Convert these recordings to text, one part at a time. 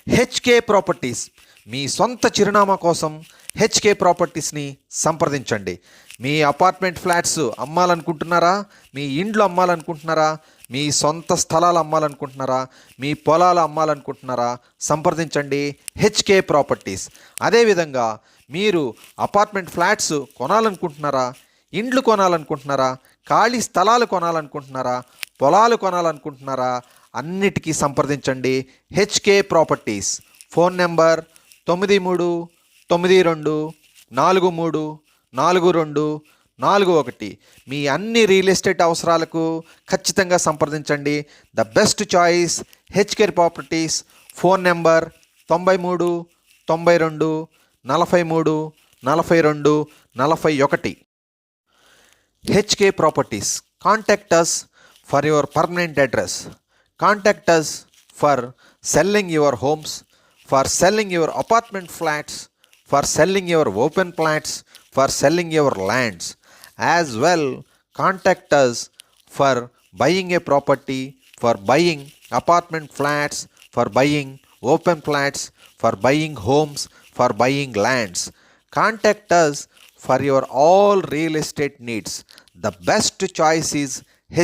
HK properties మీ సొంత చిరునామా కోసం హెచ్కే ప్రాపర్టీస్ని సంప్రదించండి. మీ అపార్ట్మెంట్ ఫ్లాట్స్ అమ్మాలనుకుంటున్నారా? మీ ఇండ్లు అమ్మాలనుకుంటున్నారా? మీ సొంత స్థలాలు అమ్మాలనుకుంటున్నారా? మీ పొలాలు అమ్మాలనుకుంటున్నారా? సంప్రదించండి హెచ్కే ప్రాపర్టీస్. అదేవిధంగా మీరు అపార్ట్మెంట్ ఫ్లాట్స్ కొనాలనుకుంటున్నారా? ఇండ్లు కొనాలనుకుంటున్నారా? ఖాళీ స్థలాలు కొనాలనుకుంటున్నారా? పొలాలు కొనాలనుకుంటున్నారా? అన్నిటికీ సంప్రదించండి హెచ్కే ప్రాపర్టీస్. Phone number 9342434241. మీ అన్ని రియల్ ఎస్టేట్ అవసరాలకు ఖచ్చితంగా సంప్రదించండి. The best choice HK properties. Phone number 9392434241. HK properties. Contact us for your permanent address. Contact us for selling your homes, for selling your apartment flats, for selling your open flats, for selling your lands. As well, contact us for buying a property, for buying apartment flats, for buying open flats, for buying homes, for buying lands. Contact us for your all real estate needs. The best choice is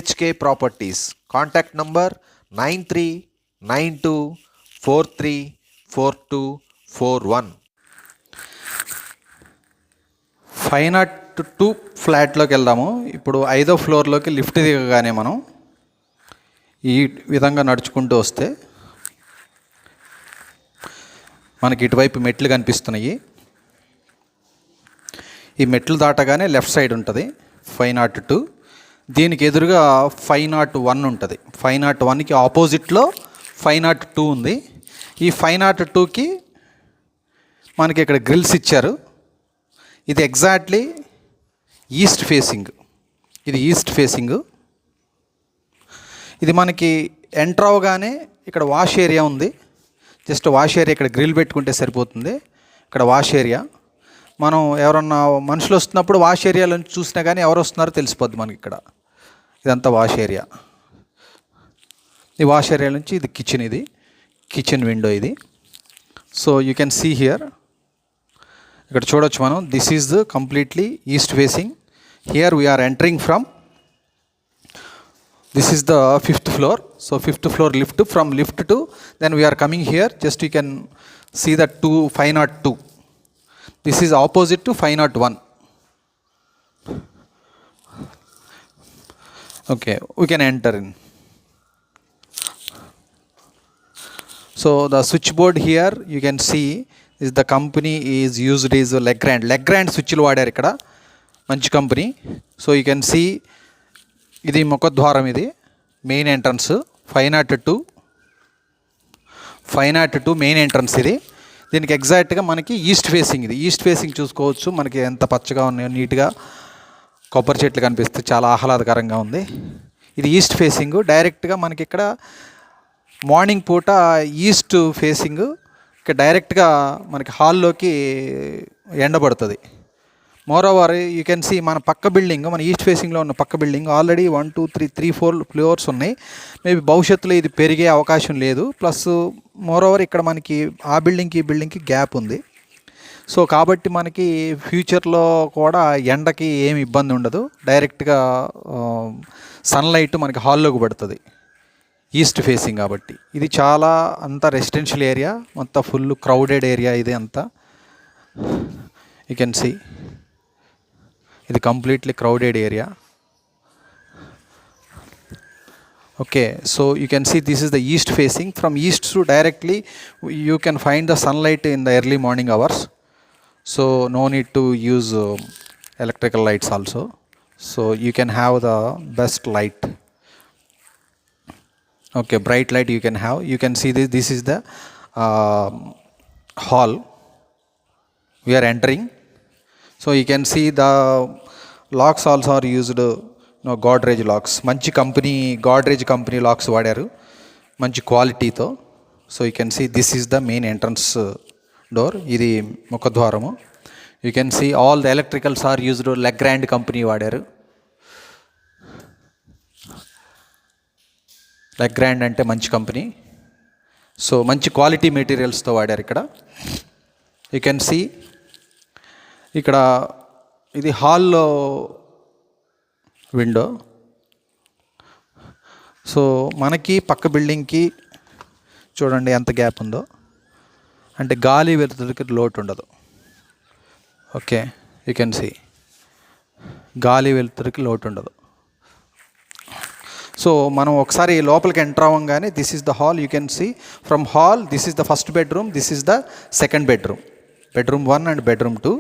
HK Properties. Contact number 9392434241. 502 ఫ్లాట్లోకి వెళ్దాము. ఇప్పుడు 5వ ఫ్లోర్లోకి lift దిగగానే మనం ఈ విధంగా నడుచుకుంటూ వస్తే మనకి ఇటువైపు మెట్లు కనిపిస్తున్నాయి. ఈ మెట్లు దాటగానే లెఫ్ట్ సైడ్ ఉంటుంది 502. దీనికి ఎదురుగా 501 ఉంటుంది. 501కి ఆపోజిట్లో 502 ఉంది. ఈ 502కి మనకి ఇక్కడ గ్రిల్స్ ఇచ్చారు. ఇది ఎగ్జాక్ట్లీ ఈస్ట్ ఫేసింగ్. ఇది ఈస్ట్ ఫేసింగ్. ఇది మనకి ఎంటర్ అవగానే ఇక్కడ వాష్ ఏరియా ఉంది. జస్ట్ వాష్ ఏరియా ఇక్కడ గ్రిల్ పెట్టుకుంటే సరిపోతుంది. ఇక్కడ వాష్ ఏరియా. మనం ఎవరన్నా మనుషులు వస్తున్నప్పుడు వాష్ ఏరియాలో చూసినా కానీ ఎవరు వస్తున్నారో తెలిసిపోద్ది మనకి. ఇక్కడ ఇదంతా వాష్ ఏరియా. ఈ వాష్ ఏరియా నుంచి ఇది కిచెన్. ఇది కిచెన్ విండో ఇది. So you can see here. ఇక్కడ చూడొచ్చు మనం. This is the completely east facing. Here we're entering from. This is the 5th floor. సో 5th floor lift. From lift to then we are coming here. Just you can see that 502. This is opposite to 501. Okay, we can enter in. So the switchboard here you can see is the company is used is Legrand. Legrand switchలు వాడారు ఇక్కడ. మంచి company. So you can see ఇది ముఖద్వారం. ఇది main entrance. 502 main entrance ఇది. దీనికి ఎగ్జాక్ట్గా మనకి ఈస్ట్ ఫేసింగ్. ఇది ఈస్ట్ ఫేసింగ్ చూసుకోవచ్చు. మనకి ఎంత పచ్చగా ఉన్నాయో, నీట్గా కొబ్బరి చెట్లు కనిపిస్తే చాలా ఆహ్లాదకరంగా ఉంది. ఇది ఈస్ట్ ఫేసింగ్. డైరెక్ట్గా మనకి ఇక్కడ మార్నింగ్ పూట ఈస్ట్ ఫేసింగ్. ఇక్కడ డైరెక్ట్గా మనకి హాల్లోకి ఎండబడుతుంది. మోరోవర్ యూ కెన్ సీ మన పక్క బిల్డింగ్, మన ఈస్ట్ ఫేసింగ్లో ఉన్న పక్క బిల్డింగ్ ఆల్రెడీ 1 2 3 4 ఫ్లోర్స్ ఉన్నాయి. మేబీ భవిష్యత్తులో ఇది పెరిగే అవకాశం లేదు. ప్లస్ మోరోవర్ ఇక్కడ మనకి ఆ బిల్డింగ్కి ఈ బిల్డింగ్కి గ్యాప్ ఉంది. సో కాబట్టి మనకి ఫ్యూచర్లో కూడా ఎండకి ఏమి ఇబ్బంది ఉండదు. డైరెక్ట్గా సన్లైట్ మనకి హాల్లోకి పడుతుంది ఈస్ట్ ఫేసింగ్ కాబట్టి. ఇది చాలా అంతా రెసిడెన్షియల్ ఏరియా. మొత్తం ఫుల్ క్రౌడెడ్ ఏరియా ఇది అంతా. యూ కెన్ సీ ఇది completely crowded area. Okay, so you can see this is the east facing. From east to directly you can find the sunlight in the early morning hours. So no need to use electrical lights also. So you can have the best light. Okay, bright light you can have. You can see this is the hall we are entering. So you can see the locks also are used. Godrej locks. మంచి company Godrej company locks వాడారు మంచి క్వాలిటీతో. So you can see this is the main entrance door. ఇది ముఖద్వారము. You can see all the electricals are used Legrand company వాడారు. Legrand అంటే మంచి company. So మంచి క్వాలిటీ మెటీరియల్స్తో వాడారు ఇక్కడ. యూ కెన్ సీ ఇక్కడ ఇది హాల్లో విండో. సో మనకి పక్క బిల్డింగ్కి చూడండి ఎంత గ్యాప్ ఉందో, అంటే గాలి వెలుతురికి లోటు ఉండదు. ఓకే, యూ కెన్ సీ గాలి వెలుతురికి లోటు ఉండదు. సో మనం ఒకసారి లోపలికి ఎంటర్ అవ్వగానే this is the hall. You can see from hall this is the first bedroom, this is the second bedroom, bedroom 1 and bedroom 2.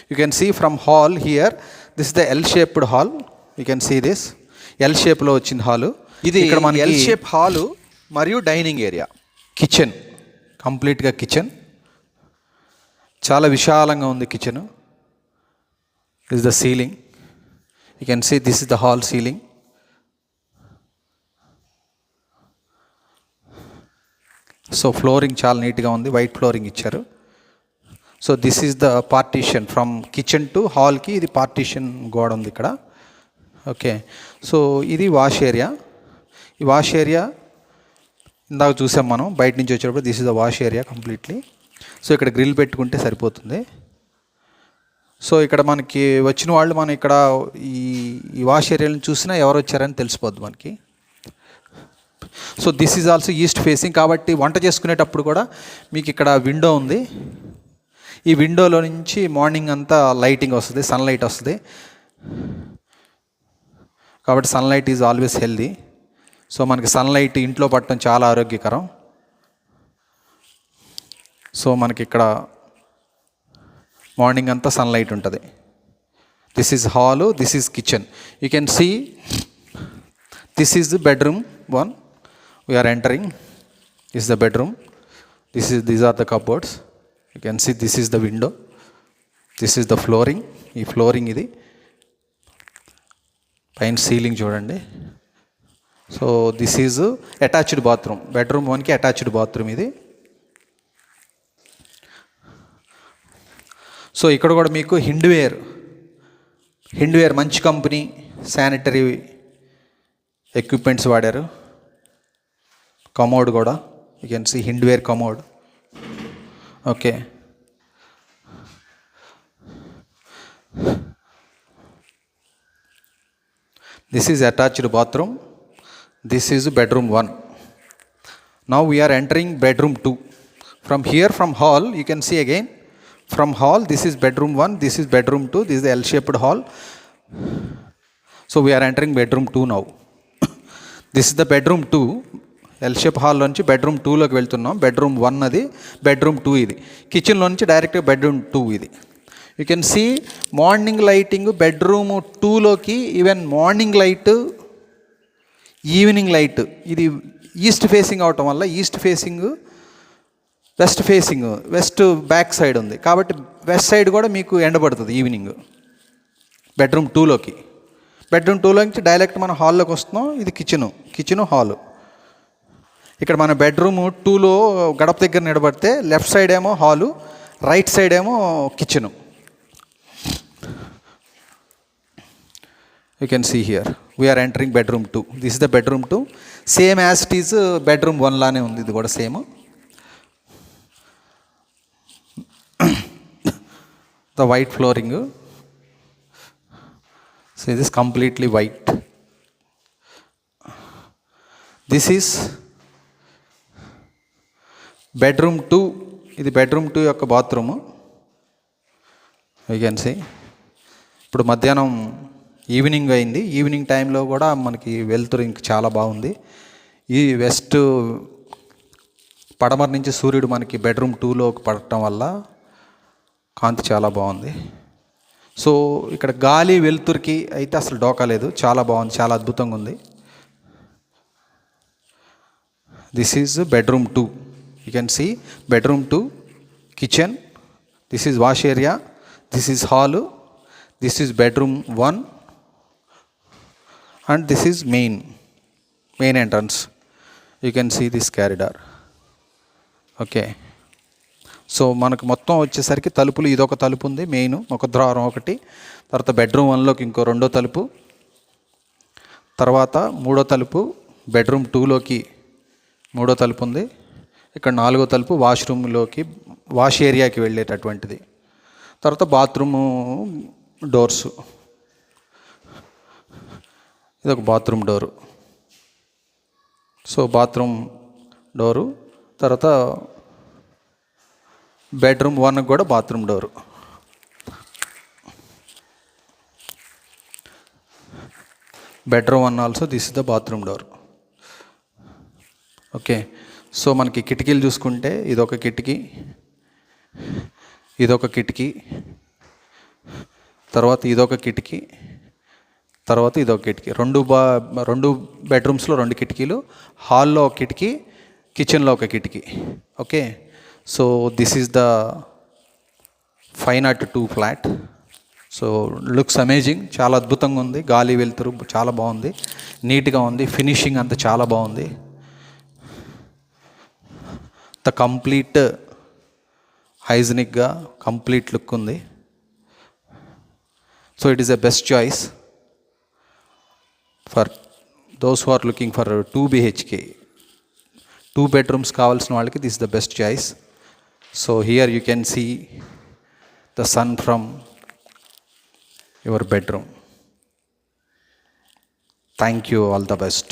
You can see from hall here, this is the L-shaped hall. You can see this L shape లో వచ్చిన hall. ఇది ఇక్కడ మనకి L shape hall మరియు dining area, kitchen, కంప్లీట్గా kitchen, చాలా విశాలంగా ఉంది kitchen. This the ceiling. You can see this is the hall ceiling. So flooring చాలా నీట్గా ఉంది, వైట్ ఫ్లోరింగ్ ఇచ్చారు. So this is the partition from kitchen to హాల్కి, ఇది పార్టీషన్ గోడ ఉంది ఇక్కడ. ఓకే, సో ఇది వాష్ ఏరియా. ఈ వాష్ ఏరియా ఇందాక చూసాం మనం బయట నుంచి వచ్చేటప్పుడు. This is the wash area completely. So ఇక్కడ గ్రిల్ పెట్టుకుంటే సరిపోతుంది. సో ఇక్కడ మనకి వచ్చిన వాళ్ళు మనం ఇక్కడ ఈ వాష్ ఏరియాలను చూసినా ఎవరు వచ్చారని తెలిసిపోద్ది మనకి. So this is also east facing, కాబట్టి వంట చేసుకునేటప్పుడు కూడా మీకు ఇక్కడ విండో ఉంది. ఈ విండోలో నుంచి మార్నింగ్ అంతా లైటింగ్ వస్తుంది, సన్లైట్ వస్తుంది. కాబట్టి sunlight is always healthy. So మనకి సన్లైట్ ఇంట్లో పట్టడం చాలా ఆరోగ్యకరం. సో మనకి ఇక్కడ మార్నింగ్ అంతా సన్లైట్ ఉంటుంది. This is hall, this is kitchen. You can see this is the bedroom 1. We're entering. This is the bedroom. These are the cupboards. You can see this is the window. This is the flooring. ఈ flooring ఇది. పైన ceiling చూడండి. So this is attached bathroom. Bedroom 1కి attached bathroom ఇది. So ఇక్కడ కూడా మీకు హిండ్వేర్ మంచి కంపెనీ శానిటరీ ఎక్విప్మెంట్స్ వాడారు. కమోడ్ కూడా you can see Hindware commode. Okay, this is attached bathroom. This is bedroom 1. Now we're entering bedroom 2. From here from hall you can see again from hall this is bedroom 1, this is bedroom 2, this is the L-shaped hall. So we are entering bedroom 2 now. This is the bedroom 2. L-shaped hall నుంచి bedroom 2 లోకి వెళ్తున్నాం. bedroom 1 అది, bedroom 2 ఇది. Kitchen లో నుంచి డైరెక్ట్గా bedroom 2 ఇది. You can see morning lighting bedroom 2 లోకి, even morning light, evening light. ఇది ఈస్ట్ ఫేసింగ్ అవటం వల్ల, east facing west facing, west back side ఉంది కాబట్టి వెస్ట్ సైడ్ కూడా మీకు ఎండబడుతుంది ఈవినింగ్. బెడ్రూమ్ 2లోకి, బెడ్రూమ్ 2లో నుంచి డైరెక్ట్ మనం హాల్లోకి వస్తున్నాం. ఇది కిచెను హాలు. ఇక్కడ మన బెడ్రూమ్ 2లో గడప దగ్గర నిలబడితే లెఫ్ట్ సైడ్ ఏమో హాలు, రైట్ సైడ్ ఏమో kitchen. You can see here we're entering bedroom 2. This is the bedroom 2. Same as it is bedroom 1 లానే ఉంది. ఇది కూడా same. The white flooring. So this is completely white. This is bedroom 2. ఇది bedroom 2 యొక్క bathroom. You can see ఇప్పుడు మధ్యాహ్నం evening అయింది. Evening టైంలో కూడా మనకి వెలుతురు ఇంక చాలా బాగుంది. ఈ వెస్ట్ పడమర నుంచి సూర్యుడు మనకి బెడ్రూమ్ 2లోకి పడటం వల్ల కాంతి చాలా బాగుంది. సో ఇక్కడ గాలి వెలుతురికి అయితే అసలు డోకా లేదు. చాలా బాగుంది, చాలా అద్భుతంగా ఉంది. This is bedroom 2. You can see bedroom 2, kitchen, this is wash area, this is hall, this is bedroom 1 and this is main entrance. You can see this corridor. Okay, so మనకు మొత్తం వచ్చేసరికి తలుపులు, ఇదొక తలుపు ఉంది మెయిన్, ఒక ద్వారం ఒకటి. తర్వాత బెడ్రూమ్ 1లోకి ఇంకో రెండో తలుపు, తర్వాత మూడో తలుపు, బెడ్రూమ్ 2లోకి మూడో తలుపు ఉంది. ఇక్కడ 4వ తలుపు వాష్రూమ్లోకి, వాష్ ఏరియాకి వెళ్ళేటటువంటిది. తర్వాత బాత్రూము డోర్సు. ఇది ఒక bathroom door. So bathroom door. తర్వాత బెడ్రూమ్ 1 కూడా bathroom door. Bedroom 1 also this is the bathroom door. Okay, so మనకి కిటికీలు చూసుకుంటే ఇదొక కిటికీ, ఇదొక కిటికీ, తర్వాత ఇదొక కిటికీ, తర్వాత ఇదొక కిటికీ. రెండు బెడ్రూమ్స్లో 2 కిటికీలు, హాల్లో ఒక కిటికీ, కిచెన్లో ఒక కిటికీ. Okay, so this is the 502 flat. So looks amazing, చాలా అద్భుతంగా ఉంది. గాలి వెలుతురు చాలా బాగుంది, నీట్గా ఉంది, ఫినిషింగ్ అంతా చాలా బాగుంది. ద కంప్లీట్ హైజీనిక్గా కంప్లీట్ లుక్ ఉంది. So it is a best choice for those who are looking for 2 BHK. 2 bedrooms కావాల్సిన వాళ్ళకి this the best choice. So here you can see the sun from your bedroom. Thank you, all the best.